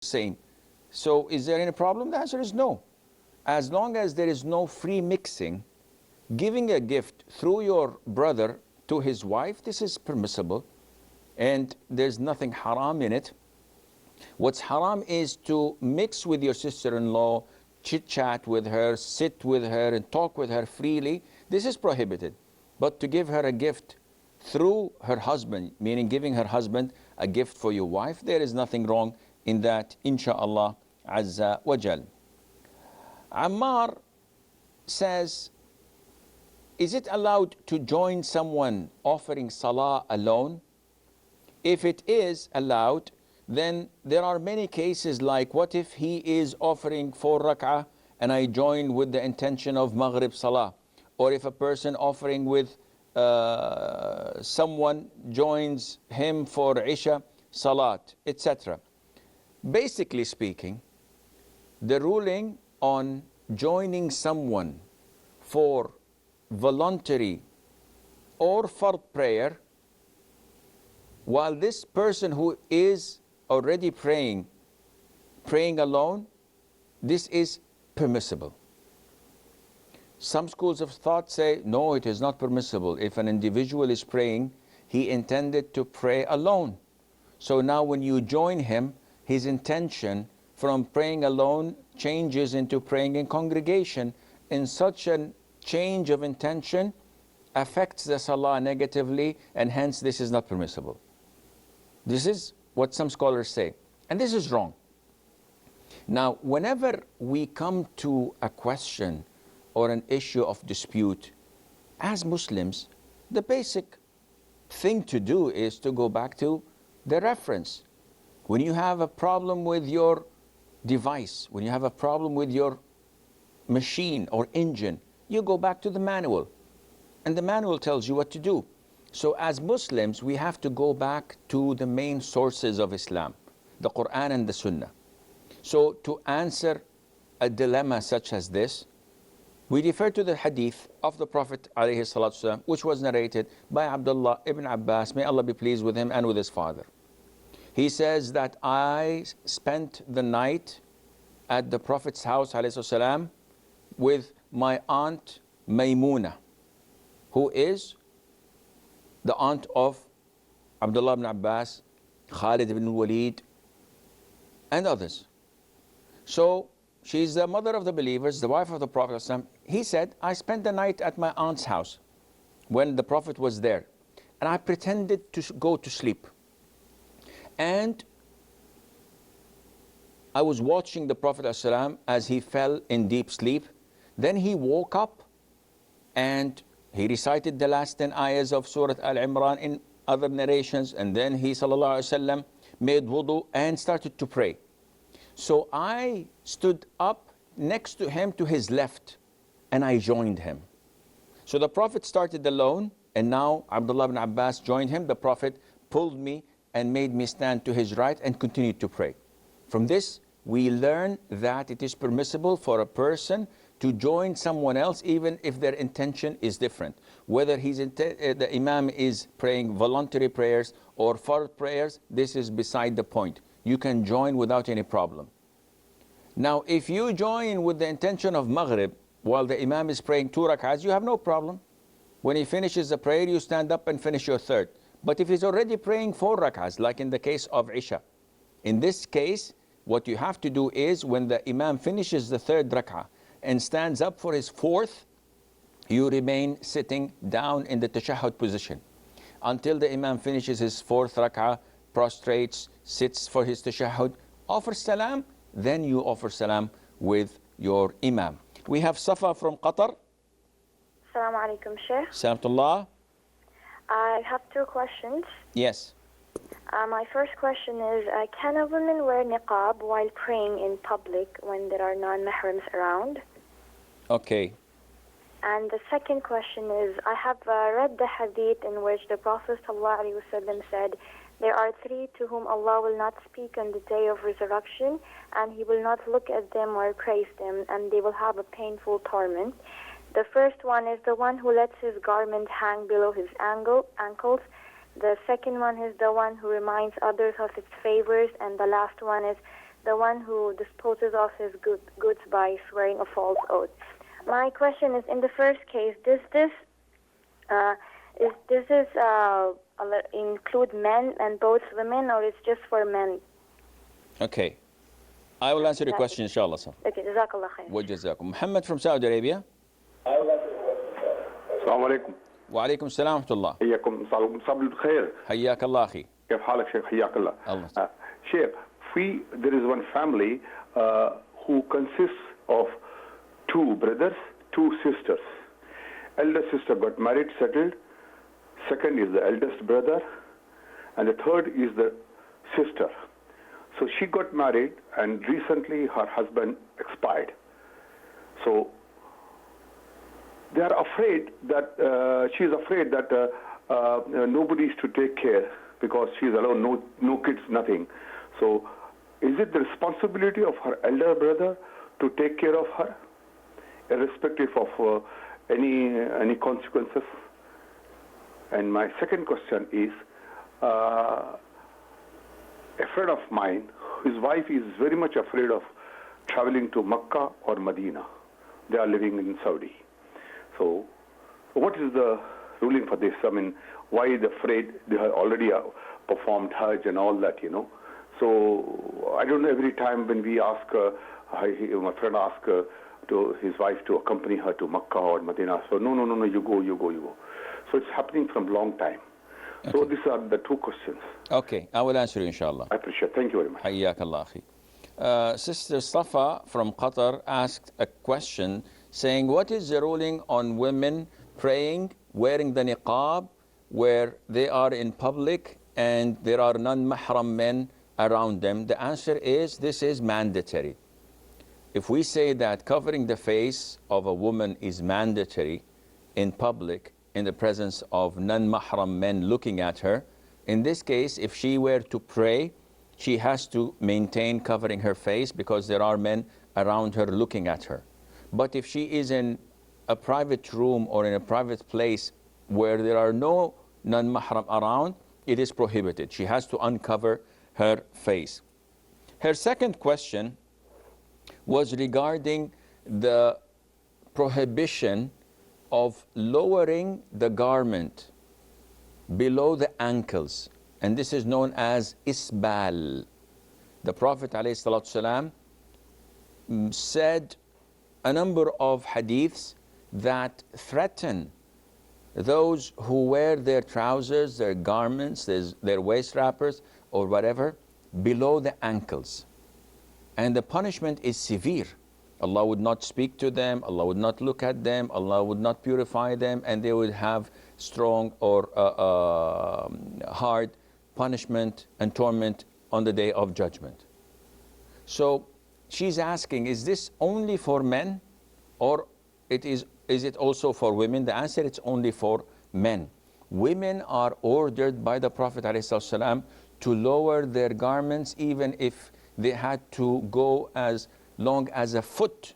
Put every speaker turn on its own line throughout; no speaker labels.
same. So is there any problem? The answer is no. As long as there is no free mixing, giving a gift through your brother to his wife, this is permissible, and there's nothing haram in it. What's haram is to mix with your sister-in-law, chit-chat with her, sit with her, and talk with her freely. This is prohibited. But to give her a gift through her husband, meaning giving her husband a gift for your wife, there is nothing wrong in that, insha'Allah azza wa jal. Ammar says, is it allowed to join someone offering salah alone? If it is allowed, then there are many cases like, what if he is offering 4 rak'ah and I join with the intention of Maghrib salah? Or if a person offering with someone joins him for Isha salat, etc. Basically speaking, the ruling on joining someone for voluntary or fard prayer, while this person who is already praying alone, this is permissible. Some schools of thought say, no, it is not permissible. If an individual is praying, he intended to pray alone. So now when you join him, his intention from praying alone changes into praying in congregation. And such a change of intention affects the salah negatively, and hence this is not permissible. This is what some scholars say, and this is wrong. Now, whenever we come to a question or an issue of dispute, as Muslims, the basic thing to do is to go back to the reference. When you have a problem with your device, when you have a problem with your machine or engine, you go back to the manual, and the manual tells you what to do. So as Muslims, we have to go back to the main sources of Islam, the Quran and the Sunnah. So to answer a dilemma such as this, we refer to the hadith of the Prophet ﷺ, which was narrated by Abdullah ibn Abbas, may Allah be pleased with him and with his father. He says that I spent the night at the Prophet's house ﷺ with my aunt Maymuna, who is the aunt of Abdullah ibn Abbas, Khalid ibn Walid, and others. So she's the mother of the believers, the wife of the Prophet ﷺ. He said, I spent the night at my aunt's house when the Prophet was there, and I pretended to go to sleep. And I was watching the Prophet ﷺ as he fell in deep sleep. Then he woke up and he recited the last 10 ayahs of Surah Al-Imran in other narrations, and then he ﷺ made wudu and started to pray. So I stood up next to him to his left, and I joined him. So the Prophet started alone, and now Abdullah ibn Abbas joined him. The Prophet pulled me and made me stand to his right and continued to pray. From this, we learn that it is permissible for a person to join someone else even if their intention is different. Whether the Imam is praying voluntary prayers or fard prayers, this is beside the point. You can join without any problem. Now, if you join with the intention of Maghrib while the Imam is praying 2 rak'ahs, you have no problem. When he finishes the prayer, you stand up and finish your third. But if he's already praying 4 rak'ahs, like in the case of Isha, in this case, what you have to do is when the Imam finishes the 3rd rak'ah and stands up for his 4th, you remain sitting down in the tashahhud position until the Imam finishes his 4th rak'ah, prostrates, sits for his tashahhud, offers salam, then you offer salam with your Imam. We have Safa from Qatar.
Assalamu alaikum, Sheikh.
Salamullah.
I have 2 questions.
Yes.
My first question is, can a woman wear niqab while praying in public when there are non-mahrams around?
Okay.
And the second question is, I have read the hadith in which the Prophet ﷺ said, there are 3 to whom Allah will not speak on the day of resurrection, and He will not look at them or praise them, and they will have a painful torment. The first one is the one who lets his garment hang below his ankles. The second one is the one who reminds others of its favors. And the last one is the one who disposes of his goods by swearing a false oath. My question is, in the first case, does this include men and both women, or it's just for men?
Okay. I will answer your question, inshallah, sir.
Okay, Jazakallah khair.
وجزاكم. Muhammad from Saudi Arabia.
السلام عليكم.
وعليكم السلام ورحمة الله.
حياكم صباح الخير.
حياك الله أخي.
كيف حالك شيخ؟ حياك الله.
الله.
Sheikh, there is one family who consists of two brothers, two sisters. Elder sister got married, settled. Second is the eldest brother, and the third is the sister. So she got married, and recently her husband expired. So they are afraid that she is afraid that nobody is to take care because she is alone, no kids, nothing. So is it the responsibility of her elder brother to take care of her, irrespective of any consequences? And my second question is, a friend of mine, his wife is very much afraid of traveling to Mecca or Medina. They are living in Saudi. So what is the ruling for this? I mean, why is afraid? They have already performed Hajj and all that, you know. So I don't know, every time when we ask, my friend asks to his wife to accompany her to Mecca or Medina. So no, you go. So it's happening from a long time. Okay. So these are the two questions.
Okay, I will answer you, inshallah.
I appreciate it. Thank you very much.
حياك الله أخي. Sister Safa from Qatar asked a question saying, what is the ruling on women praying, wearing the niqab, where they are in public and there are non-mahram men around them? The answer is, this is mandatory. If we say that covering the face of a woman is mandatory in public, in the presence of non-mahram men looking at her, in this case, if she were to pray, she has to maintain covering her face because there are men around her looking at her. But if she is in a private room or in a private place where there are no non-mahram around, it is prohibited. She has to uncover her face. Her second question was regarding the prohibition of lowering the garment below the ankles, and this is known as isbal. The Prophet ﷺ said a number of hadiths that threaten those who wear their trousers, their garments, their waist wrappers or whatever below the ankles, and the punishment is severe. Allah would not speak to them, Allah would not look at them, Allah would not purify them, and they would have strong or hard punishment and torment on the day of judgment. So she's asking, is this only for men, or is it also for women? The answer, it's only for men. Women are ordered by the Prophet ﷺ to lower their garments, even if they had to go as long as a foot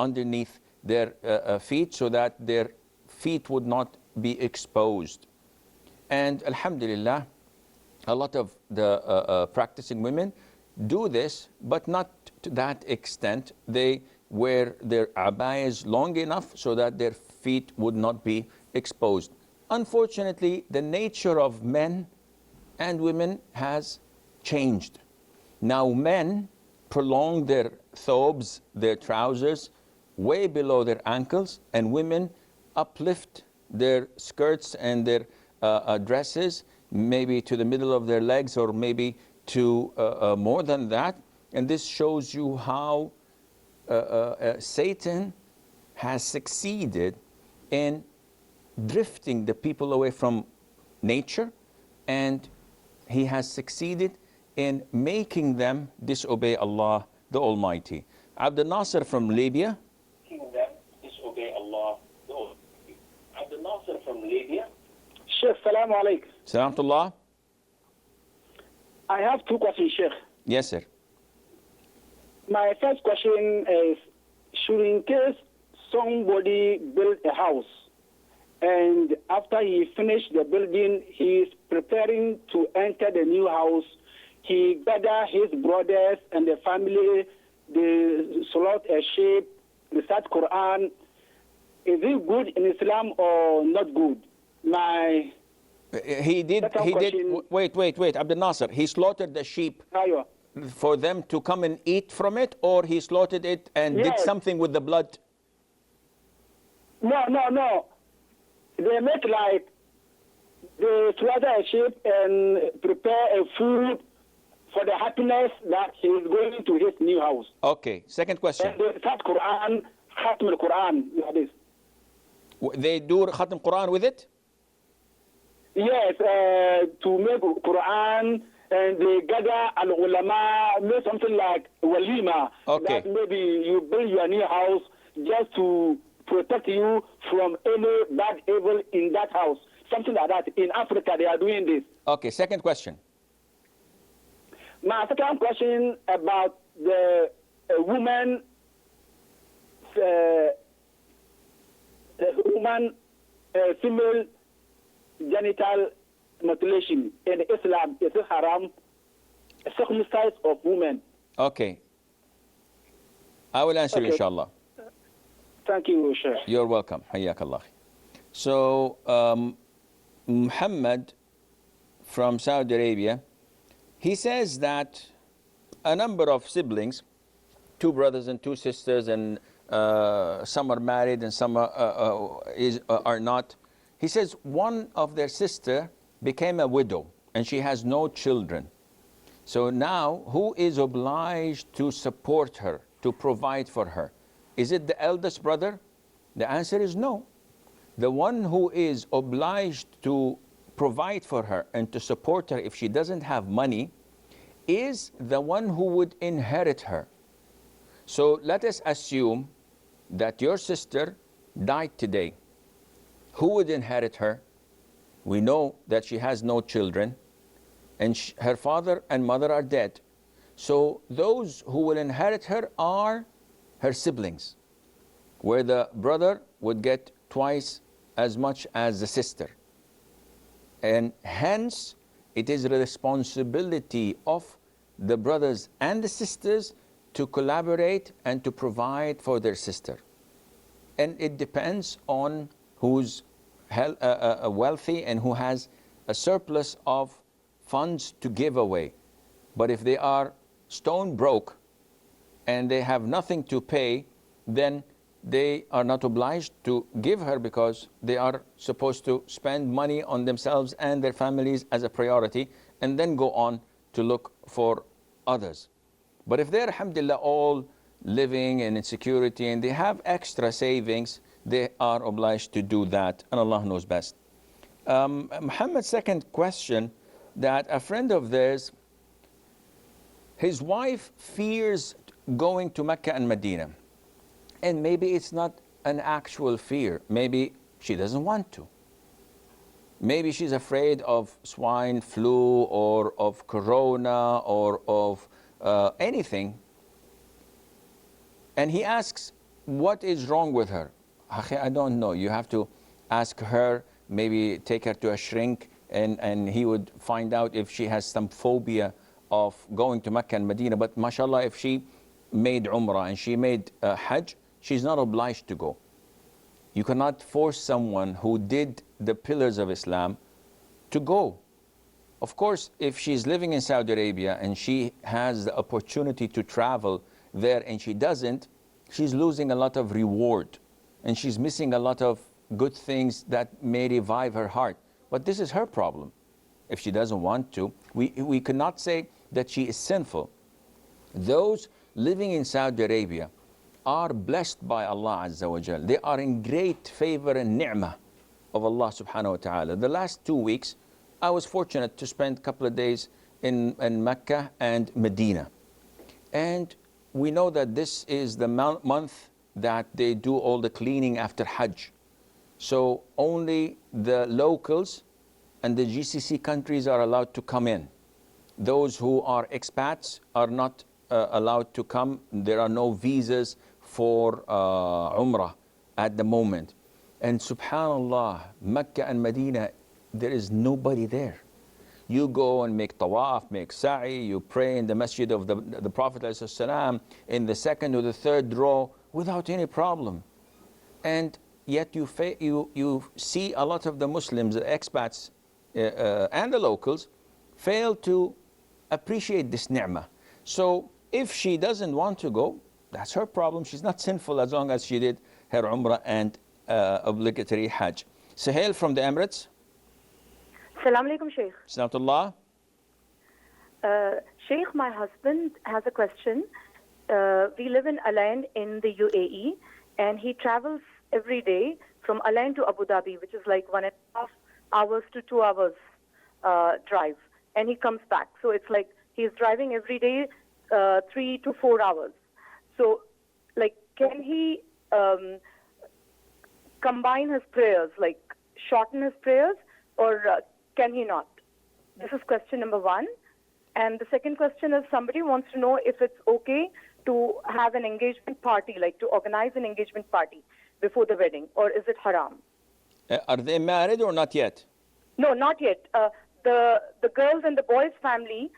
underneath their feet, so that their feet would not be exposed. And alhamdulillah, a lot of the practicing women do this, but not to that extent. They wear their abayas long enough so that their feet would not be exposed. Unfortunately, the nature of men and women has changed. Now men prolong their thobes, their trousers, way below their ankles, and women uplift their skirts and their dresses maybe to the middle of their legs, or maybe to more than that. And this shows you how Satan has succeeded in drifting the people away from nature, and he has succeeded in making them disobey Allah the Almighty. Abdul Nasser from Libya.
Disobey Allah the Almighty. Abdul Nasser from Libya.
Sheikh, salaam alaikum.
Salamullah.
I have two questions, Sheikh.
Yes, sir.
My first question is, should in case somebody build a house and after he finished the building, he is preparing to enter the new house, he gather his brothers and the family, they slaughter a sheep, recite Quran. Is it good in Islam or not good? My
He did,
second question.
wait, Abdul Nasser, he slaughtered the sheep
Aywa.
for them to come and eat from it, or he slaughtered it and did
Yes.
something with the blood?
No. They make like they slaughter a sheep and prepare a food for the happiness that he is going to his new house.
Okay, second question.
And they start Quran, Khatm al-Quran, like this.
They do Khatam Quran with it?
Yes, to make Quran, and they gather al-ulama, make something like walima.
Okay.
That maybe you build your new house just to protect you from any bad evil in that house. Something like that. In Africa, they are doing this.
Okay, second question.
My second question about the woman, female genital mutilation in Islam. Is it haram? Circumcise of women.
Okay. I will answer
Okay.
inshallah.
Thank you, Sheikh.
You're welcome. Hayyak Allah. So, Muhammad from Saudi Arabia, he says that a number of siblings, 2 brothers and 2 sisters, and some are married and some are not. He says one of their sister became a widow and she has no children. So now, who is obliged to support her, to provide for her? Is it the eldest brother? The answer is no. The one who is obliged to provide for her and to support her if she doesn't have money is the one who would inherit her. So let us assume that your sister died today. Who would inherit her? We know that she has no children and her father and mother are dead. So those who will inherit her are her siblings, where the brother would get twice as much as the sister. And hence, it is the responsibility of the brothers and the sisters to collaborate and to provide for their sister. And it depends on who's wealthy and who has a surplus of funds to give away. But if they are stone broke and they have nothing to pay, then they are not obliged to give her because they are supposed to spend money on themselves and their families as a priority and then go on to look for others. But if they're, alhamdulillah, all living in insecurity and they have extra savings, they are obliged to do that, and Allah knows best. Muhammad's second question, that a friend of theirs, his wife fears going to Mecca and Medina. And maybe it's not an actual fear. Maybe she doesn't want to. Maybe she's afraid of swine flu or of corona or of anything. And he asks, what is wrong with her? I don't know. You have to ask her, maybe take her to a shrink, and he would find out if she has some phobia of going to Mecca and Medina. But mashallah, if she made Umrah and she made Hajj, she's not obliged to go. You cannot force someone who did the pillars of Islam to go. Of course, if she's living in Saudi Arabia and she has the opportunity to travel there and she doesn't, she's losing a lot of reward and she's missing a lot of good things that may revive her heart. But this is her problem. If she doesn't want to, we cannot say that she is sinful. Those living in Saudi Arabia are blessed by Allah Azza wa Jal. They are in great favor and ni'mah of Allah subhanahu wa ta'ala. The last 2 weeks, I was fortunate to spend a couple of days in Mecca and Medina. And we know that this is the month that they do all the cleaning after Hajj. So only the locals and the GCC countries are allowed to come in. Those who are expats are not allowed to come. There are no visas for Umrah at the moment. And subhanallah, Mecca and Medina, there is nobody there. You go and make tawaf, make sa'i, you pray in the masjid of the Prophet ﷺ in the second or the third row without any problem. And yet you see a lot of the Muslims, the expats and the locals, fail to appreciate this ni'mah. So if she doesn't want to go, that's her problem. She's not sinful as long as she did her Umrah and obligatory Hajj. Suhail from the Emirates.
Assalamu alaikum, Sheikh.
Salamatullah.
Sheikh, my husband has a question. We live in Al Ain in the UAE, and he travels every day from Al Ain to Abu Dhabi, which is like 1.5 hours to 2 hours drive, and he comes back. So it's like he's driving every day 3 to 4 hours. So, like, can he combine his prayers, like shorten his prayers, or can he not? This is question number one. And the second question is, somebody wants to know if it's okay to have an engagement party, like to organize an engagement party before the wedding, or is it haram?
Are they married or not yet?
No, not yet. The girls and the boy's family,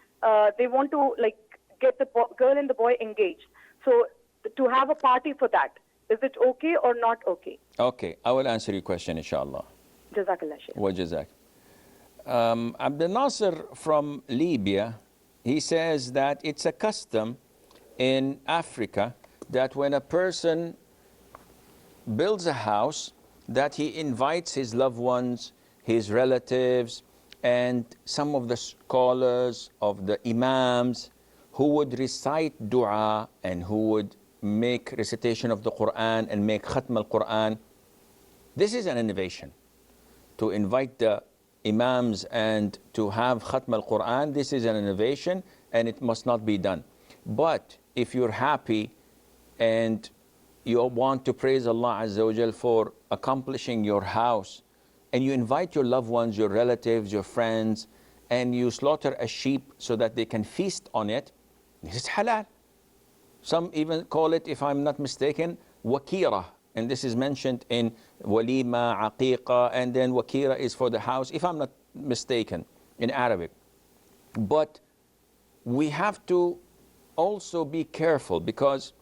they want to like get the girl and the boy engaged. So to have a party for that, is it okay or not okay?
Okay, I will answer your question, inshallah.
Jazakallah, Shaykh.
Wa jazak. Abdel Nasser from Libya, he says that it's a custom in Africa that when a person builds a house, that he invites his loved ones, his relatives, and some of the scholars of the imams who would recite dua and who would make recitation of the Quran and make khatm al-Quran. This is an innovation. To invite the imams and to have khatm al-Quran, this is an innovation and it must not be done. But if you're happy and you want to praise Allah Azza wa Jal for accomplishing your house, and you invite your loved ones, your relatives, your friends, and you slaughter a sheep so that they can feast on it, this is halal. Some even call it, if I'm not mistaken, wakira. And this is mentioned in walima, aqiqa, and then wakira is for the house, if I'm not mistaken, in Arabic. But we have to also be careful because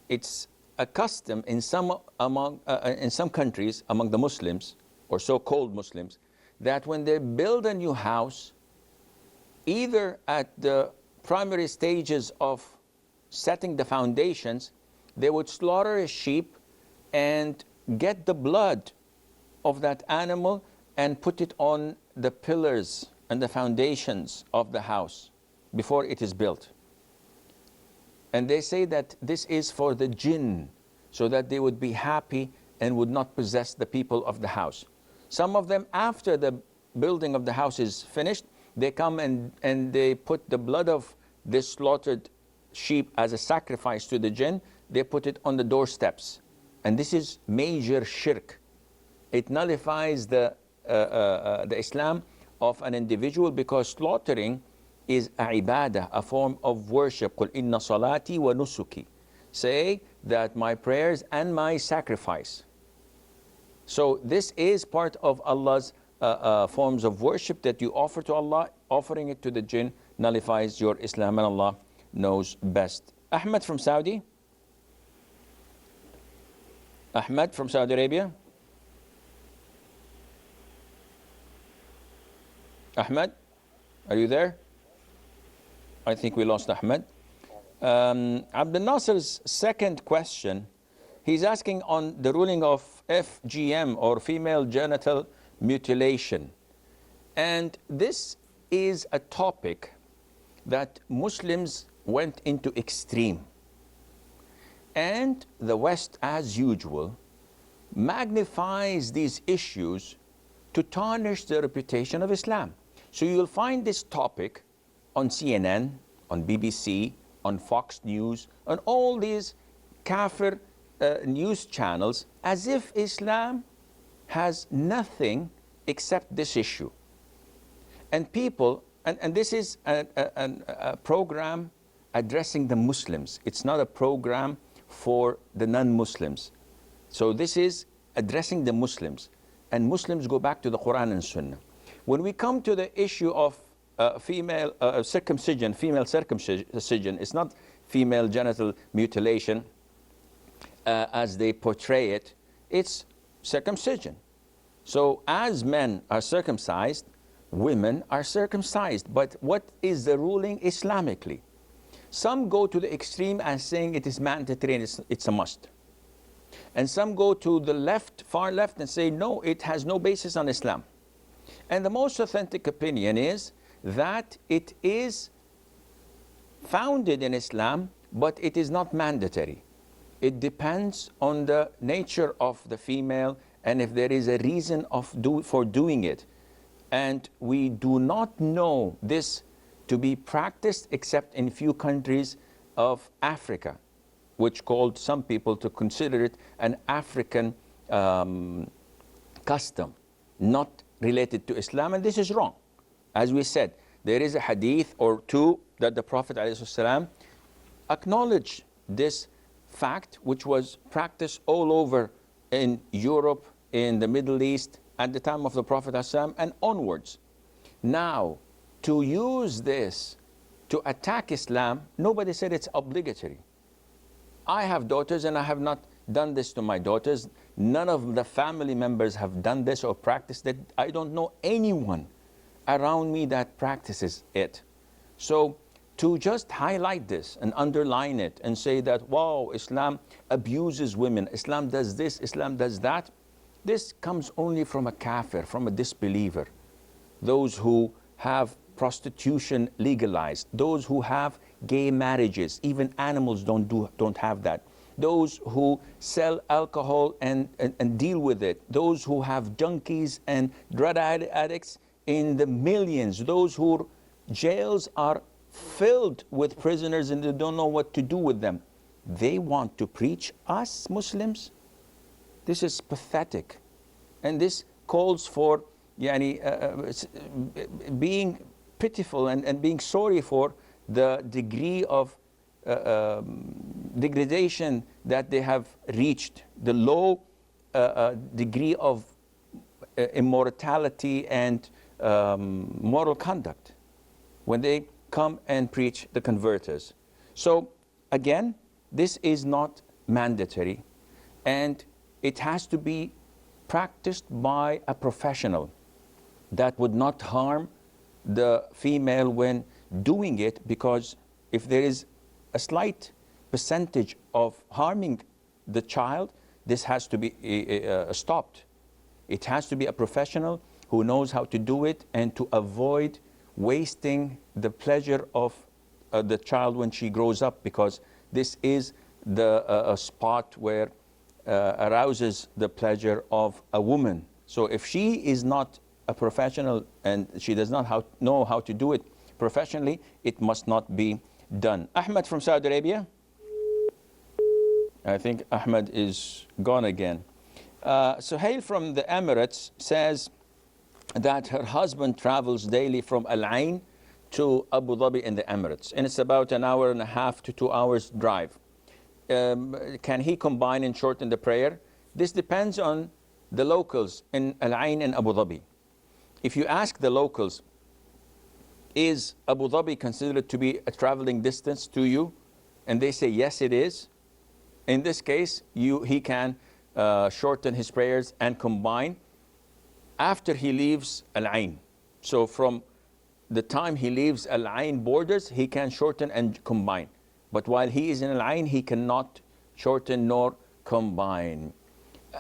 it's a custom in some countries among the Muslims, or so-called Muslims, that when they build a new house, either at the primary stages of setting the foundations, they would slaughter a sheep and get the blood of that animal and put it on the pillars and the foundations of the house before it is built. And they say that this is for the jinn, so that they would be happy and would not possess the people of the house. Some of them, after the building of the house is finished, they come and they put the blood of this slaughtered sheep as a sacrifice to the jinn. They put it on the doorsteps. And this is major shirk. It nullifies the Islam of an individual, because slaughtering is a ibadah, a form of worship. قُلْ إِنَّ صَلَاتِي وَنُسُكِي. Say that my prayers and my sacrifice. So this is part of Allah's forms of worship that you offer to Allah. Offering it to the jinn nullifies your Islam, and Allah knows best. Ahmed from Saudi. Ahmed from Saudi Arabia. Ahmed, are you there? I think we lost Ahmed. Abdel Nasser's second question, he's asking on the ruling of FGM, or female genital mutilation. And this is a topic that Muslims went into extreme. And the West, as usual, magnifies these issues to tarnish the reputation of Islam. So you'll find this topic on CNN, on BBC, on Fox News, on all these kafir news channels, as if Islam has nothing except this issue. And people, and this is a program addressing the Muslims. It's not a program for the non-Muslims. So this is addressing the Muslims. And Muslims go back to the Quran and Sunnah. When we come to the issue of female circumcision, female circumcision. It's not female genital mutilation as they portray it. It's circumcision. So as men are circumcised, women are circumcised. But what is the ruling Islamically? Some go to the extreme and saying it is mandatory and it's a must. And some go to the left, far left, and say, no, it has no basis on Islam. And the most authentic opinion is that it is founded in Islam, but it is not mandatory. It depends on the nature of the female and if there is a reason for doing it. And we do not know this to be practiced except in few countries of Africa, which called some people to consider it an African custom, not related to Islam, and this is wrong. As we said, there is a hadith or two that the Prophet ﷺ acknowledged this fact, which was practiced all over in Europe, in the Middle East, at the time of the Prophet ﷺ and onwards. Now, to use this to attack Islam, nobody said it's obligatory. I have daughters and I have not done this to my daughters. None of the family members have done this or practiced it. I don't know anyone around me that practices it. So to just highlight this and underline it and say that, wow, Islam abuses women, Islam does this, Islam does that, this comes only from a kafir, from a disbeliever. Those who have prostitution legalized, those who have gay marriages, even animals don't have that. Those who sell alcohol and deal with it, those who have junkies and drug addicts in the millions, those whose jails are filled with prisoners and they don't know what to do with them. They want to preach us Muslims? This is pathetic. And this calls for being pitiful and being sorry for the degree of degradation that they have reached, the low degree of immorality and moral conduct when they come and preach the converters. So again, this is not mandatory and it has to be practiced by a professional that would not harm the female when doing it, because if there is a slight percentage of harming the child, this has to be stopped. It has to be a professional who knows how to do it and to avoid wasting the pleasure of the child when she grows up, because this is the spot where arouses the pleasure of a woman. So if she is not a professional and she does not know how to do it professionally, it must not be done. Ahmed from Saudi Arabia. I think Ahmed is gone again. Suhail from the Emirates says that her husband travels daily from Al Ain to Abu Dhabi in the Emirates, and it's about 1.5 hours to 2 hours drive. Can he combine and shorten the prayer? This depends on the locals in Al Ain and Abu Dhabi. If you ask the locals, is Abu Dhabi considered to be a traveling distance to you? And they say, yes, it is. In this case, he can shorten his prayers and combine after he leaves Al Ain. So from the time he leaves Al Ain borders, he can shorten and combine. But while he is in Al Ain, he cannot shorten nor combine.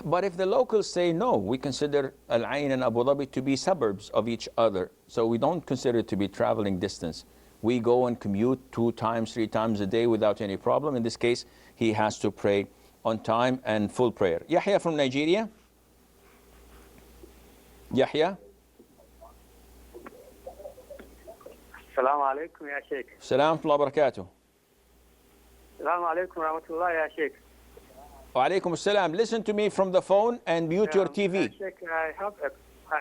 But if the locals say, no, we consider Al Ain and Abu Dhabi to be suburbs of each other, so we don't consider it to be traveling distance. We go and commute 2 times, 3 times a day without any problem. In this case, he has to pray on time and full prayer. Yahya from Nigeria. Yahya.
Assalamu alaikum, ya Sheikh.
Salam wa barakatuh.
Assalamu alaikum wa rahmatullah, ya Sheikh.
Wa alaikum assalam. Listen to me from the phone and mute your TV.
Sheikh, I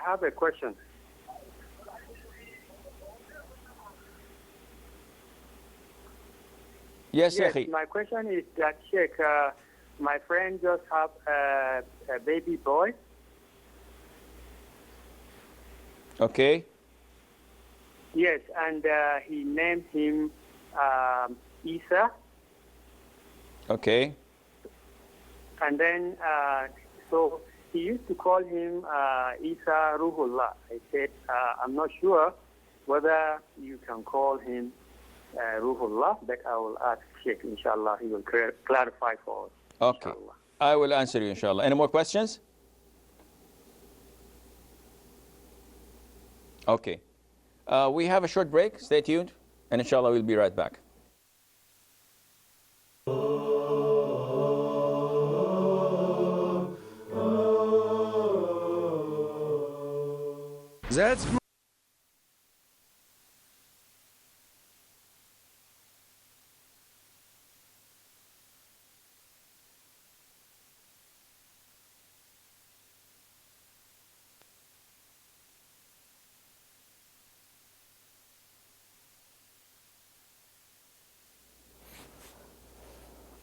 have a question.
Yes,
yes,
Sheikh.
my question is that, Sheikh, my friend just have a baby boy.
Okay.
Yes, and he named him Isa.
Okay.
And then, so he used to call him Isa Ruhullah. I said, I'm not sure whether you can call him Ruhullah, but I will ask Sheikh, inshallah. He will clarify for us.
Okay.
Inshallah.
I will answer you, inshallah. Any more questions? Okay. We have a short break. Stay tuned. And inshallah, we'll be right back. That's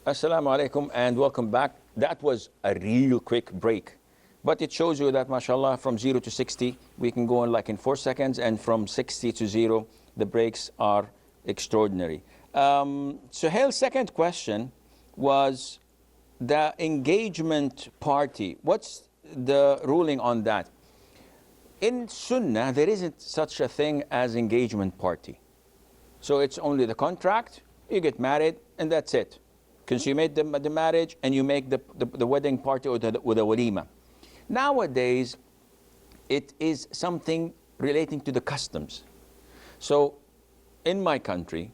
Assalamu alaikum and welcome back. That was a real quick break. But it shows you that, mashallah, from 0 to 60, we can go in like in 4 seconds, and from 60 to 0, the breaks are extraordinary. Suhail's second question was the engagement party. What's the ruling on that? In Sunnah, there isn't such a thing as engagement party. So it's only the contract, you get married, and that's it. Consummate the marriage, and you make the wedding party or the walima. Nowadays, it is something relating to the customs. So in my country,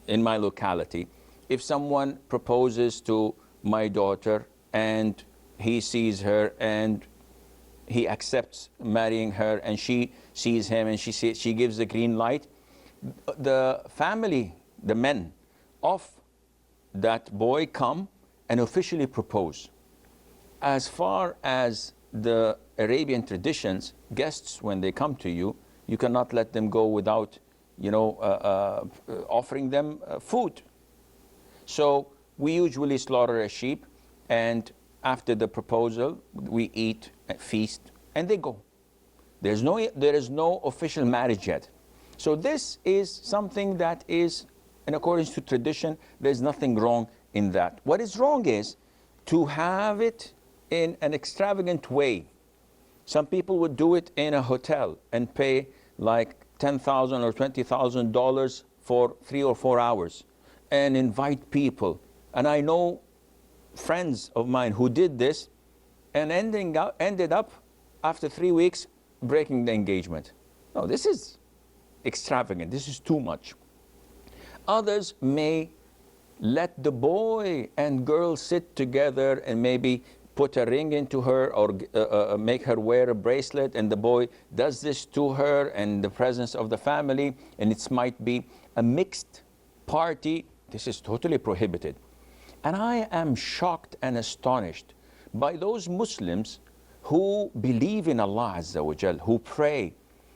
in my locality, if someone proposes to my daughter and he sees her and he accepts marrying her and she sees him and she gives the green light, the family, the men of that boy come and officially propose. As far as the Arabian traditions, guests, when they come to you, you cannot let them go without, offering them food. So we usually slaughter a sheep, and after the proposal, we eat, feast, and they go. There is no official marriage yet. So this is something that is in accordance to tradition. There's nothing wrong in that. What is wrong is to have it in an extravagant way. Some people would do it in a hotel and pay like $10,000 or $20,000 for 3 or 4 hours and invite people. And I know friends of mine who did this and ended up after 3 weeks breaking the engagement. No, this is extravagant. This is too much. Others may let the boy and girl sit together and maybe put a ring into her or make her wear a bracelet, and the boy does this to her in the presence of the family, and it might be a mixed party. This is totally prohibited. And I am shocked and astonished by those Muslims who believe in Allah Azza wa Jal, who pray,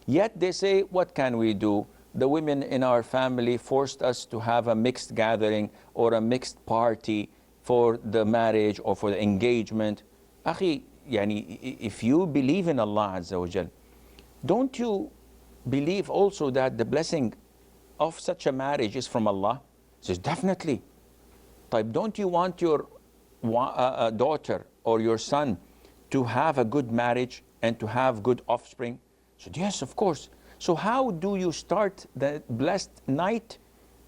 yet they say, what can we do? The women in our family forced us to have a mixed gathering or a mixed party for the marriage or for the engagement. Akhi, if you believe in Allah Azza wa Jal, don't you believe also that the blessing of such a marriage is from Allah? He says, definitely. But don't you want your daughter or your son to have a good marriage and to have good offspring? He said, yes, of course. So how do you start the blessed night?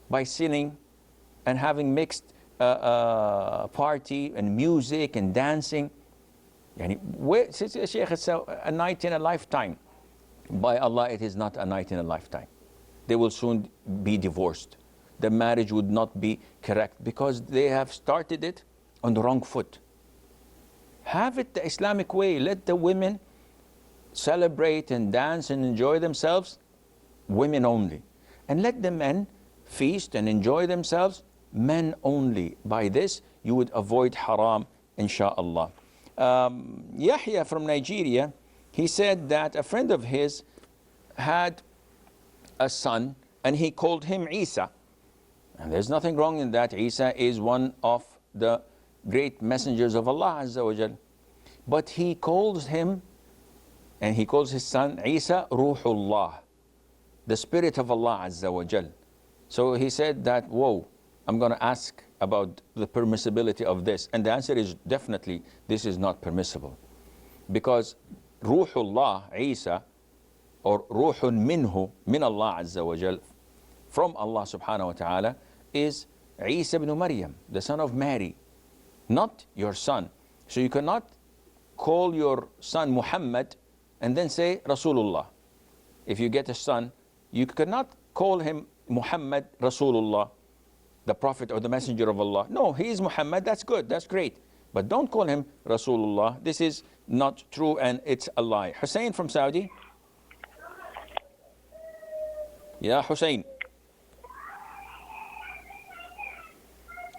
By sinning and having mixed party and music and dancing. Sheikh, it's a night in a lifetime. By Allah, it is not a night in a lifetime. They will soon be divorced. The marriage would not be correct because they have started it on the wrong foot. Have it the Islamic way. Let the women celebrate and dance and enjoy themselves, women only. And let the men feast and enjoy themselves, men only. By this, you would avoid haram, insha'Allah. Yahya from Nigeria, he said that a friend of his had a son and he called him Isa. And there's nothing wrong in that. Isa is one of the great messengers of Allah Azza wa Jal. But he calls him, and he calls his son Isa Ruhullah. the Spirit of Allah Azza wa Jal. So he said that, whoa, I'm going to ask about the permissibility of this. And the answer is definitely this is not permissible. Because Ruhullah Isa, or Ruhun minhu, min Allah Azza wa Jal, from Allah subhanahu wa ta'ala, is Isa ibn Maryam, the son of Mary, not your son. So you cannot call your son Muhammad and then say Rasulullah. If you get a son, you cannot call him Muhammad Rasulullah, the prophet or the messenger of Allah. No, he is Muhammad, that's good, that's great. But don't call him Rasulullah. This is not true and it's a lie. Hussein from Saudi. Yeah, Hussein.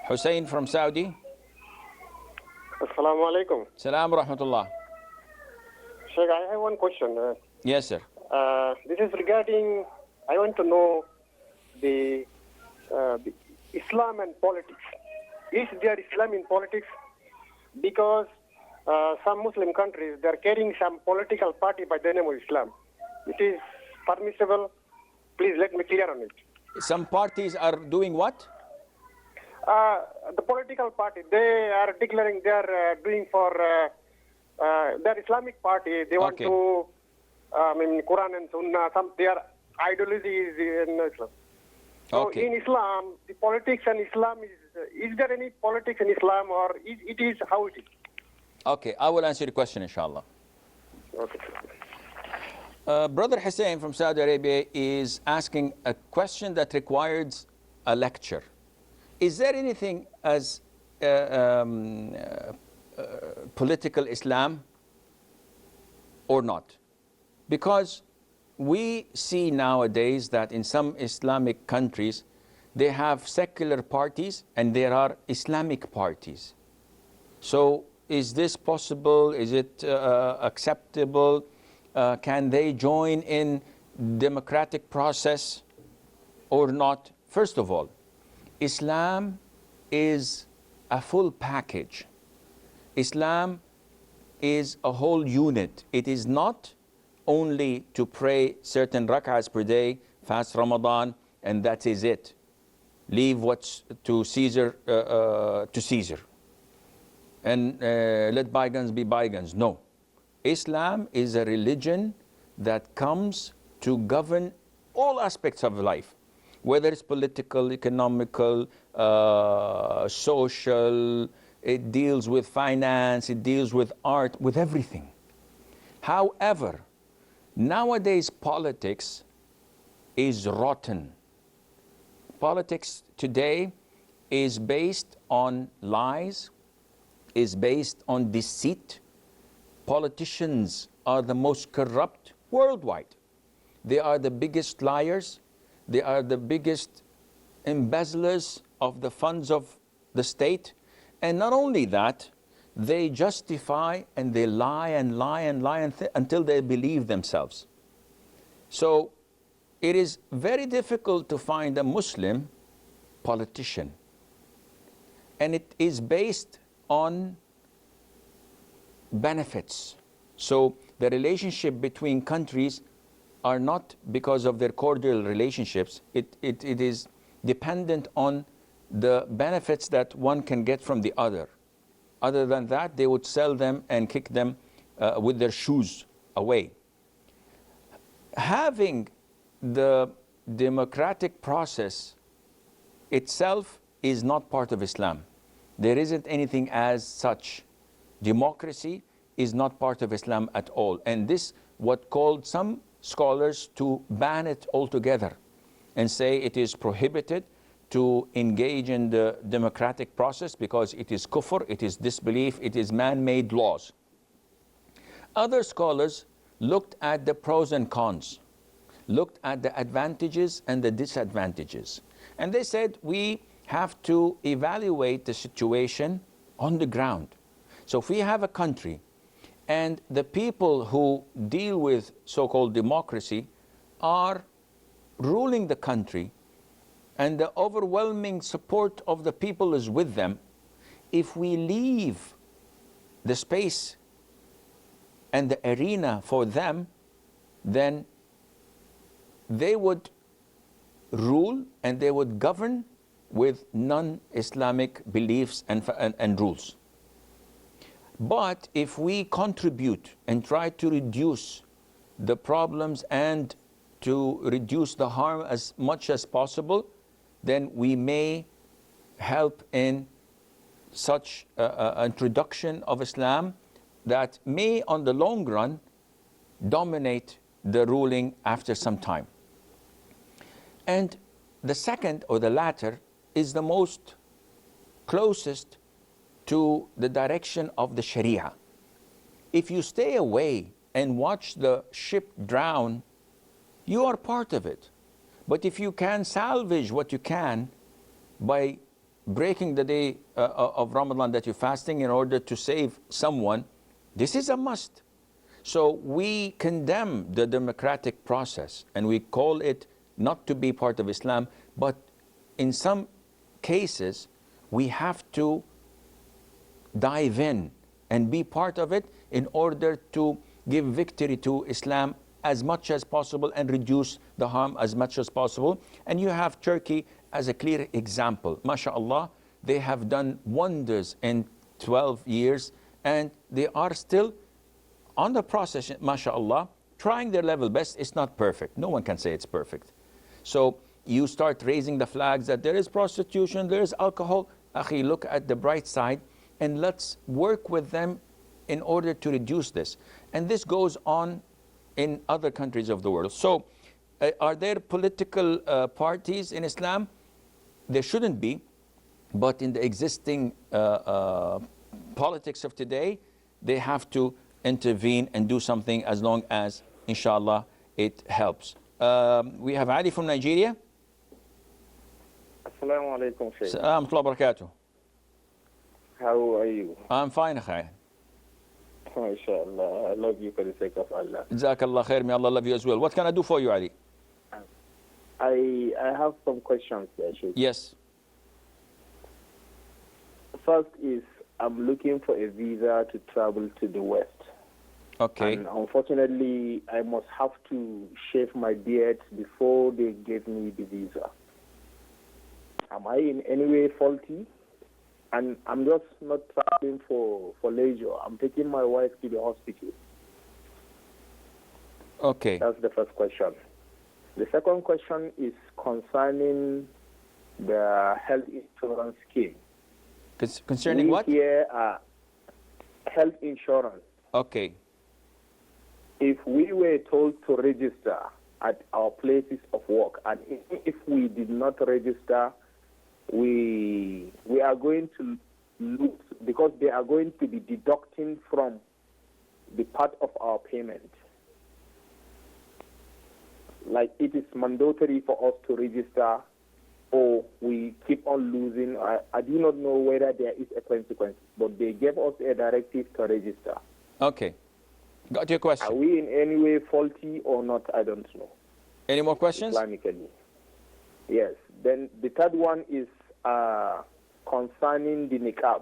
Hussein from Saudi.
Assalamu alaikum.
Salam rahmatullah.
Sheikh, I have one question.
Yes, sir.
This is regarding, I want to know the Islam and politics. Is there Islam in politics? Because some Muslim countries, they are carrying some political party by the name of Islam. It is permissible. Please let me clear on it.
Some parties are doing what?
The political party, they are declaring they are doing for their Islamic party. They want to, Quran and Sunnah, their ideology is in Islam. So in Islam, the politics and Islam is there any politics in Islam, or it is how it is?
Okay, I will answer your question, inshallah.
Okay.
Brother Hussein from Saudi Arabia is asking a question that requires a lecture. Is there anything as political Islam or not? Because we see nowadays that in some Islamic countries, they have secular parties and there are Islamic parties. So is this possible? Is it acceptable? Can they join in democratic process or not? First of all, Islam is a full package. Islam is a whole unit. It is not only to pray certain rak'ahs per day, fast Ramadan, and that is it. Leave what's to Caesar, and let bygones be bygones. No. Islam is a religion that comes to govern all aspects of life, whether it's political, economical, social, it deals with finance, it deals with art, with everything. However, nowadays politics is rotten. Politics today is based on lies, is based on deceit. Politicians are the most corrupt worldwide. They are the biggest liars. They are the biggest embezzlers of the funds of the state. And not only that, they justify and they lie and lie and lie until they believe themselves. So it is very difficult to find a Muslim politician. And it is based on benefits. So the relationship between countries are not because of their cordial relationships. It is dependent on the benefits that one can get from the other. Other than that, they would sell them and kick them with their shoes away. Having the democratic process itself is not part of Islam. There isn't anything as such. Democracy is not part of Islam at all. And this what called some scholars to ban it altogether and say it is prohibited to engage in the democratic process because it is kufr, it is disbelief, it is man-made laws. Other scholars looked at the pros and cons, looked at the advantages and the disadvantages. And they said we have to evaluate the situation on the ground. So if we have a country and the people who deal with so-called democracy are ruling the country and the overwhelming support of the people is with them, if we leave the space and the arena for them, then they would rule and they would govern with non-Islamic beliefs and rules. But if we contribute and try to reduce the problems and to reduce the harm as much as possible, then we may help in such introduction of Islam that may, on the long run, dominate the ruling after some time. And the second, or the latter, is the most closest to the direction of the Sharia. If you stay away and watch the ship drown, you are part of it. But if you can salvage what you can by breaking the day of Ramadan that you're fasting in order to save someone, this is a must. So we condemn the democratic process and we call it not to be part of Islam, but in some cases we have to dive in and be part of it in order to give victory to Islam as much as possible and reduce the harm as much as possible. And you have Turkey as a clear example. MashaAllah, they have done wonders in 12 years and they are still on the process, MashaAllah, trying their level best. It's not perfect. No one can say it's perfect. So you start raising the flags that there is prostitution, there is alcohol. Akhi, look at the bright side and let's work with them in order to reduce this. And this goes on in other countries of the world. So are there political parties in Islam? There shouldn't be, but in the existing politics of today, they have to intervene and do something as long as, inshallah, it helps. We have Ali from Nigeria.
Assalamu alaikum, Shaykh.
Salam wa barakatuh.
How are you?
I'm fine, akhi.
MashaAllah, I love you for the sake of Allah.
Jazakallah khair, may Allah love you as well. What can I do for you, Ali?
I have some questions there, Shaykh.
Yes.
First is, I'm looking for a visa to travel to the West.
Okay.
And unfortunately, I must have to shave my beard before they give me the visa. Am I in any way faulty? And I'm just not traveling for leisure. I'm taking my wife to the hospital.
Okay.
That's the first question. The second question is concerning the health insurance scheme.
Concerning what?
Here, health insurance.
Okay.
If we were told to register at our places of work, and if we did not register, we are going to lose, because they are going to be deducting from the part of our payment. Like it is mandatory for us to register, or we keep on losing. I do not know whether there is a consequence, but they gave us a directive to register.
Okay. Got your question.
Are we in any way faulty or not? I don't know.
Any more questions?
Islamically. Yes. Then the third one is concerning the niqab.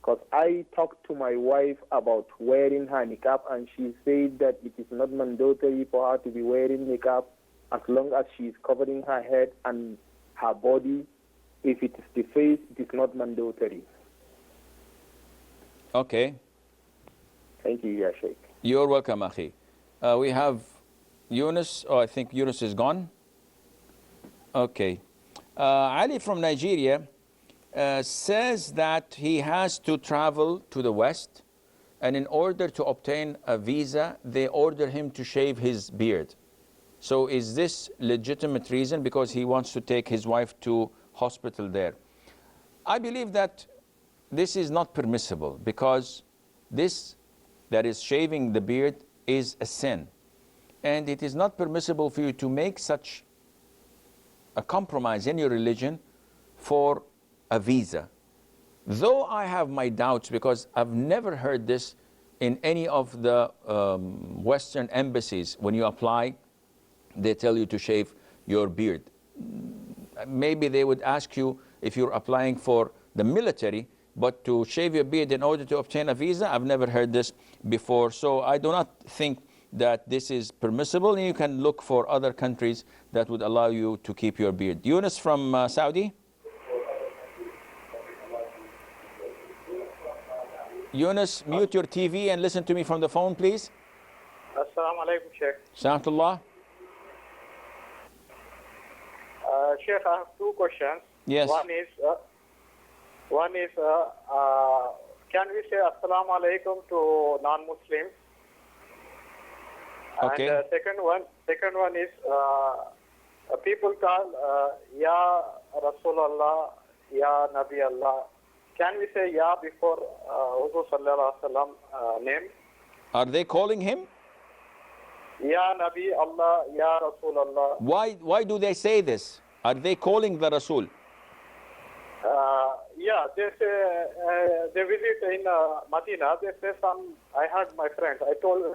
Because I talked to my wife about wearing her niqab, and she said that it is not mandatory for her to be wearing niqab as long as she is covering her head and her body. If it is the face, it is not mandatory.
Okay.
Thank you, Ya Sheikh.
You're welcome, Akhi. We have Yunus. Oh, I think Yunus is gone. Okay. Ali from Nigeria says that he has to travel to the West, and in order to obtain a visa, they order him to shave his beard. So is this legitimate reason because he wants to take his wife to hospital there? I believe that this is not permissible, because this, that is shaving the beard, is a sin. And it is not permissible for you to make such a compromise in your religion for a visa. Though I have my doubts, because I've never heard this in any of the Western embassies. When you apply, they tell you to shave your beard. Maybe they would ask you if you're applying for the military, but to shave your beard in order to obtain a visa, I've never heard this before. So I do not think that this is permissible, and you can look for other countries that would allow you to keep your beard. Yunus from Saudi. Yunus, mute your TV and listen to me from the phone, please.
Assalamu alaikum, Sheikh.
Salamullah.
Sheikh, I have two questions.
Yes.
One is, can we say Assalamu alaikum to non-Muslims?
Okay.
And second one is, people call Ya Rasulallah, Ya Nabi Allah. Can we say Ya before Hudu Sallallahu Alaihi Wasallam name?
Are they calling him?
Ya Nabi Allah, Ya Rasulallah.
Why do they say this? Are they calling the Rasul?
Yeah, they say they visit in Medina. They say some. I heard my friends. I told them,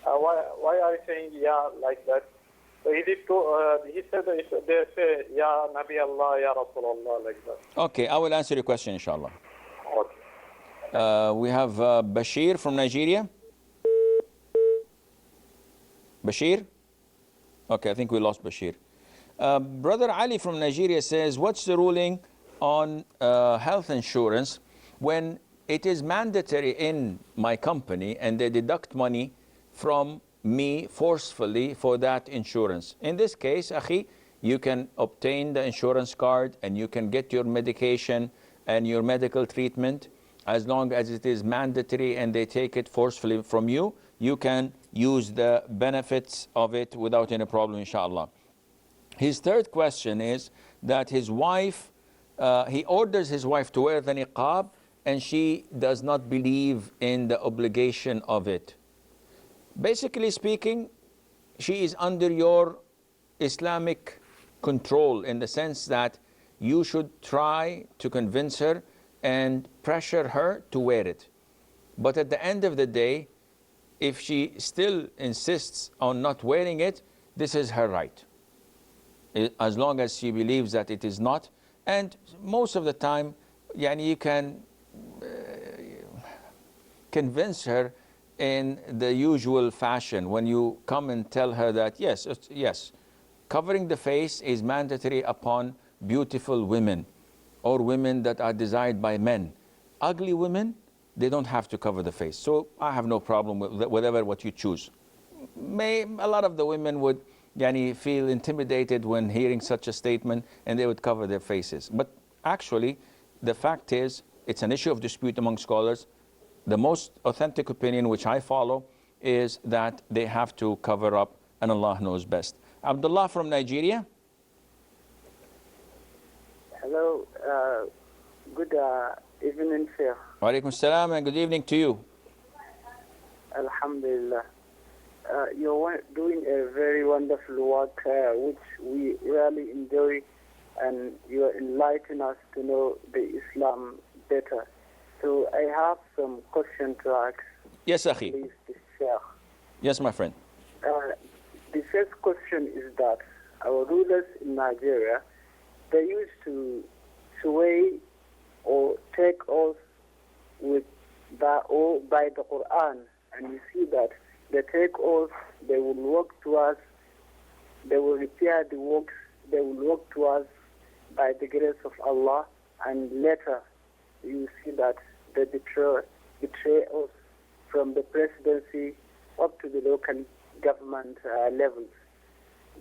why are you saying Ya like that? So he did. He said they say Ya Nabi Allah, Ya Rasulullah like that.
Okay, I will answer your question, inshallah.
Okay.
We have Bashir from Nigeria. Bashir? Okay, I think we lost Bashir. Brother Ali from Nigeria says, what's the ruling on health insurance when it is mandatory in my company and they deduct money from me forcefully for that insurance? In this case, Akhi, you can obtain the insurance card and you can get your medication and your medical treatment. As long as it is mandatory and they take it forcefully from you, you can use the benefits of it without any problem, inshallah. His third question is that his wife, he orders his wife to wear the niqab and she does not believe in the obligation of it. Basically speaking, she is under your Islamic control in the sense that you should try to convince her and pressure her to wear it. But at the end of the day, if she still insists on not wearing it, this is her right, as long as she believes that it is not. And most of the time, you can convince her in the usual fashion when you come and tell her that yes, covering the face is mandatory upon beautiful women or women that are desired by men. Ugly women, they don't have to cover the face. So I have no problem with whatever what you choose. A lot of the women would feel intimidated when hearing such a statement and they would cover their faces. But actually, the fact is, it's an issue of dispute among scholars. The most authentic opinion, which I follow, is that they have to cover up, and Allah knows best. Abdullah from Nigeria.
Hello, good evening, sir.
Wa alaikum salam, and good evening to you.
Alhamdulillah. You're doing a very wonderful work, which we really enjoy, and you are enlightening us to know the Islam better. So I have some questions to ask.
Yes, Akhi.
Please, the Sheikh.
Yes, my friend.
The first question is that our rulers in Nigeria, they used to sway or take oath with by the Quran, and you see that they take oath, they will work to us, they will repair the works, they will work to us by the grace of Allah, and later you see that they betray us from the presidency up to the local government levels.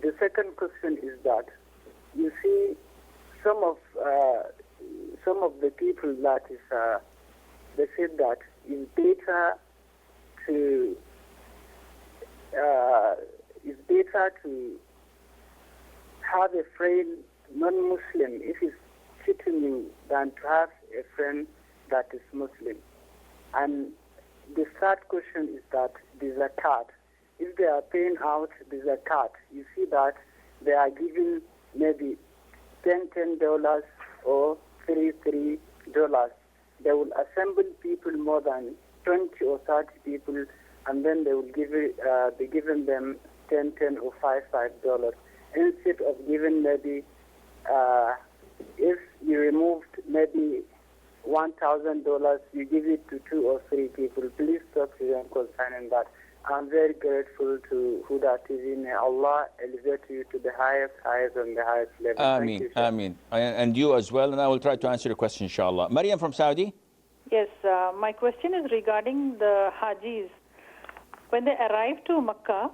The second question is that you see some of the people that is they said that it's better to have a friend non-Muslim if he's cheating you than to have a friend that is Muslim. And the third question is that the zakat. If they are paying out the zakat, you see that they are giving maybe $10 or $3. They will assemble people, more than 20 or 30 people, and then they will be giving them $10 or $5. Instead of giving maybe, if you removed maybe $1,000, you give it to 2 or 3 people. Please talk to them concerning that. I'm very grateful to Huda TV. May Allah elevate you to the highest and the highest level. Thank you, Sheikh.
Ameen. And you as well, and I will try to answer your question, inshallah. Maryam from Saudi?
Yes, my question is regarding the Hajis. When they arrive to Makkah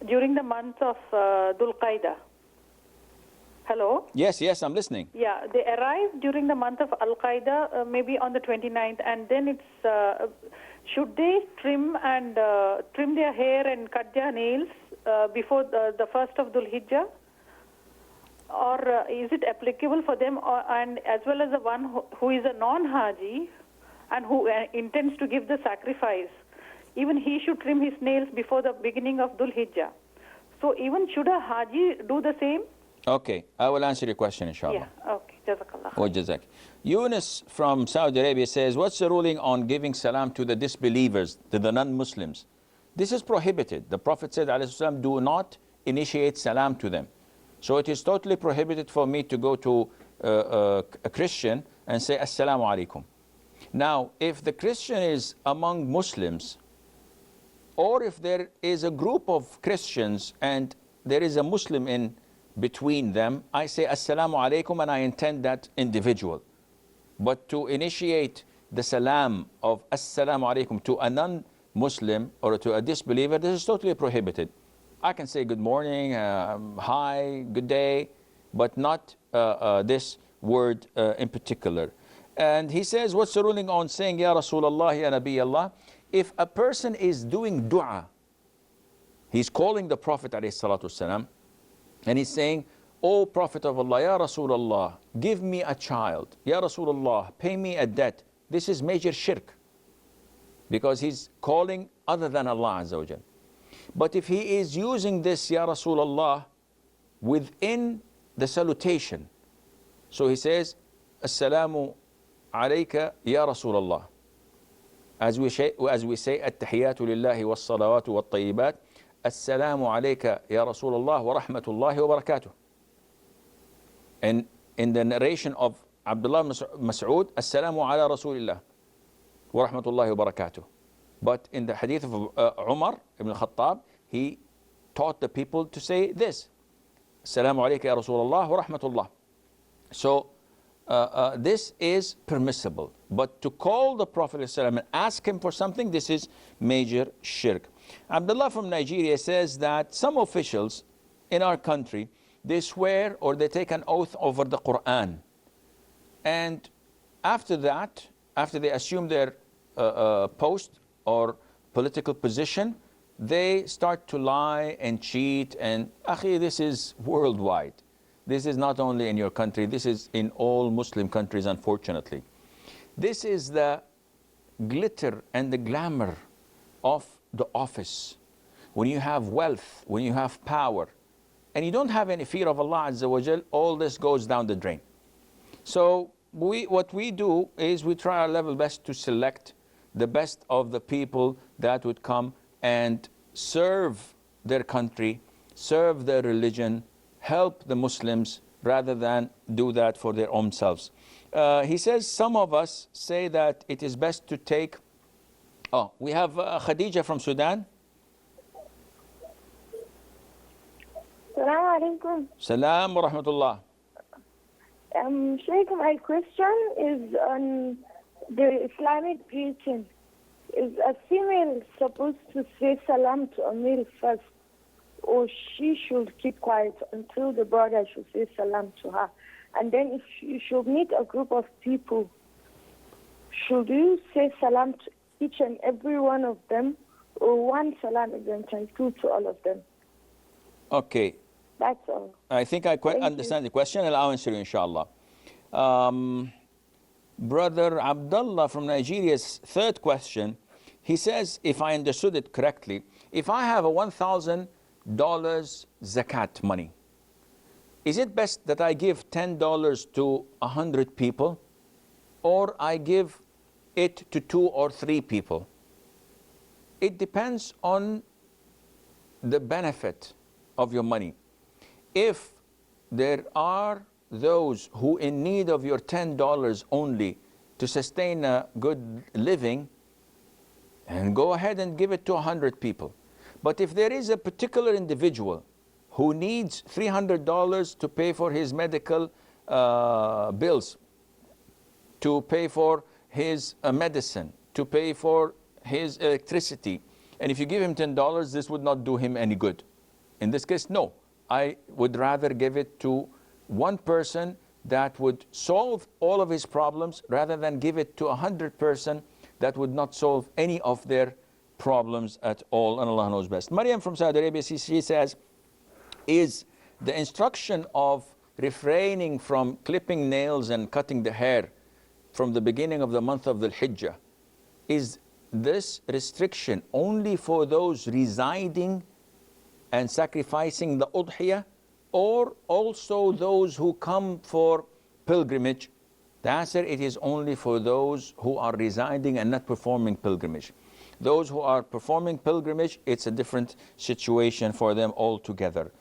during the month of Dhul Qaidah. Hello?
Yes, I'm listening.
Yeah, they arrive during the month of Al Qaeda, maybe on the 29th, and then it's should they trim their hair and cut their nails before the first of Dhul Hijjah, or is it applicable for them, and as well as the one who is a non-Haji and who intends to give the sacrifice, even he should trim his nails before the beginning of Dhul Hijjah. So even should a Haji do the same?
Okay, I will answer your question, inshallah.
Yeah, okay. Jazakallah.
Wa jazak. Yunus from Saudi Arabia says, what's the ruling on giving salam to the disbelievers, to the non-Muslims? This is prohibited. The Prophet said, alayhi salam, do not initiate salam to them. So it is totally prohibited for me to go to a Christian and say, assalamu alaikum. Now, if the Christian is among Muslims, or if there is a group of Christians and there is a Muslim in between them, I say assalamu alaikum and I intend that individual. But to initiate the salam of assalamu alaikum to a non-Muslim or to a disbeliever, this is totally prohibited. I can say good morning, hi, good day, but not this word in particular. And he says, what's the ruling on saying Ya Rasulullah, Ya Nabi Allah? If a person is doing dua, he's calling the Prophet alayhi salatu wasalam, and he's saying, O Prophet of Allah, Ya Rasulullah, give me a child. Ya Rasulullah, pay me a debt. This is major shirk, because he's calling other than Allah Azza wa Jal. But if he is using this Ya Rasulullah within the salutation, so he says, Assalamu alayka Ya Rasulullah. As we say, At-Tahiyatu lillahi was-salawatu wat-tayyibat. Assalamu alayka ya Rasulullah wa rahmatullahi wa barakatuh. And in the narration of Abdullah Mas'ud, Assalamu ala Rasulillah wa rahmatullahi wa barakatuh. But in the hadith of Umar ibn al-Khattab, he taught the people to say this, Assalamu alayka ya Rasulullah wa rahmatullah. So this is permissible. But to call the Prophet ﷺ and ask him for something, this is major shirk. Abdullah from Nigeria says that some officials in our country, they swear or they take an oath over the Quran. And after that, after they assume their post or political position, they start to lie and cheat. And akhi, this is worldwide. This is not only in your country, this is in all Muslim countries, unfortunately. This is the glitter and the glamour of the office. When you have wealth, when you have power, and you don't have any fear of Allah Azza wa Jal, all this goes down the drain. So what we do is we try our level best to select the best of the people that would come and serve their country, serve their religion, help the Muslims, rather than do that for their own selves. He says some of us say that it is best to take... Oh, we have Khadija from Sudan.
Assalamu alaikum.
Salam wa rahmatullah.
Sheikh, my question is on the Islamic greeting. Is a female supposed to say salam to a male first, or she should keep quiet until the brother should say salam to her? And then if you should meet a group of people, should you say salam to each and every one of them, or one salam is entitled to all of them?
Okay.
That's all.
I think I quite understand the question, and I'll answer you, inshallah. Brother Abdullah from Nigeria's third question, he says, if I understood it correctly, if I have a $1,000 zakat money, is it best that I give $10 to 100 people, or I give it to 2 or 3 people? It depends on the benefit of your money. If there are those who in need of your $10 only to sustain a good living, and go ahead and give it to 100 people. But if there is a particular individual who needs $300 to pay for his medical bills, to pay for his medicine, to pay for his electricity, and if you give him $10, this would not do him any good. In this case, no. I would rather give it to one person that would solve all of his problems rather than give it to 100 person that would not solve any of their problems at all, and Allah knows best. Maryam from Saudi Arabia, she says, is the instruction of refraining from clipping nails and cutting the hair from the beginning of the month of the Hijjah, is this restriction only for those residing and sacrificing the udhiyah, or also those who come for pilgrimage? The answer, it is only for those who are residing and not performing pilgrimage. Those who are performing pilgrimage, it's a different situation for them altogether.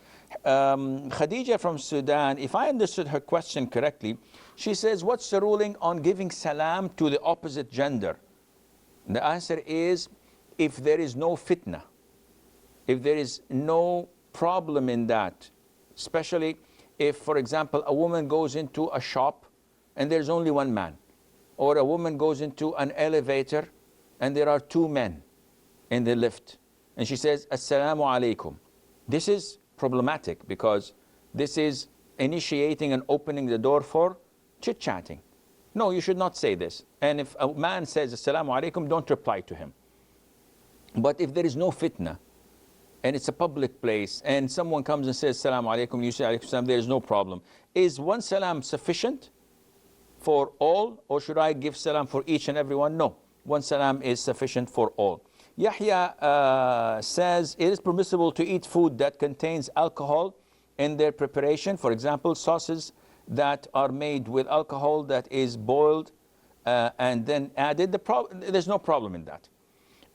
Khadija from Sudan, if I understood her question correctly, she says, what's the ruling on giving salam to the opposite gender? The answer is, if there is no fitna, if there is no problem in that, especially if, for example, a woman goes into a shop and there's only one man, or a woman goes into an elevator and there are two men in the lift, and she says, Assalamu alaikum. This is problematic because this is initiating and opening the door for chit-chatting. No, you should not say this. And if a man says, Assalamu alaikum, don't reply to him. But if there is no fitna, and it's a public place, and someone comes and says, Assalamu alaikum, you say, alaikum salam, there is no problem. Is one salam sufficient for all, or should I give salam for each and every one? No, one salam is sufficient for all. Yahya says, it is permissible to eat food that contains alcohol in their preparation. For example, sauces that are made with alcohol that is boiled and then added. There's no problem in that.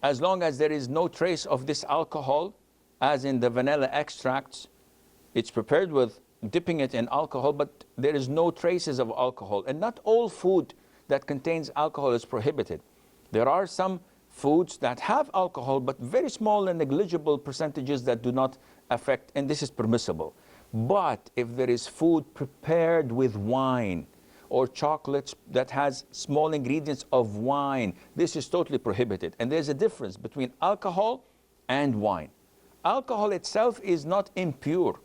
As long as there is no trace of this alcohol, as in the vanilla extracts, it's prepared with dipping it in alcohol, but there is no traces of alcohol. And not all food that contains alcohol is prohibited. There are some foods that have alcohol, but very small and negligible percentages that do not affect, and this is permissible. But if there is food prepared with wine or chocolates that has small ingredients of wine, this is totally prohibited. And there's a difference between alcohol and wine. Alcohol itself is not impure.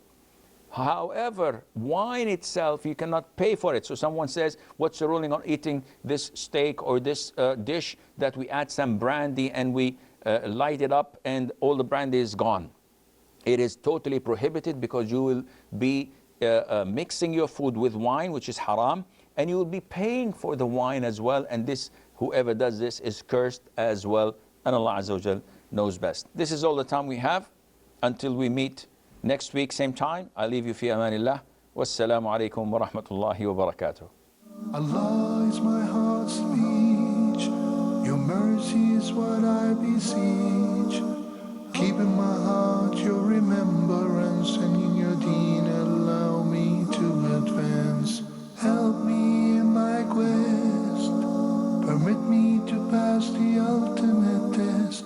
However, wine itself, you cannot pay for it. So someone says, what's the ruling on eating this steak or this dish that we add some brandy and we light it up and all the brandy is gone? It is totally prohibited because you will be mixing your food with wine, which is haram, and you will be paying for the wine as well. And this, whoever does this is cursed as well. And Allah Azza wa Jal knows best. This is all the time we have. Until we meet next week, same time, I leave you fi amanillah. Wassalamu alaikum wa rahmatullahi wa barakatuh.
Allah is my heart's speech. Your mercy is what I beseech. Keep in my heart your remembrance, and in your deen allow me to advance. Help me in my quest. Permit me to pass the ultimate test.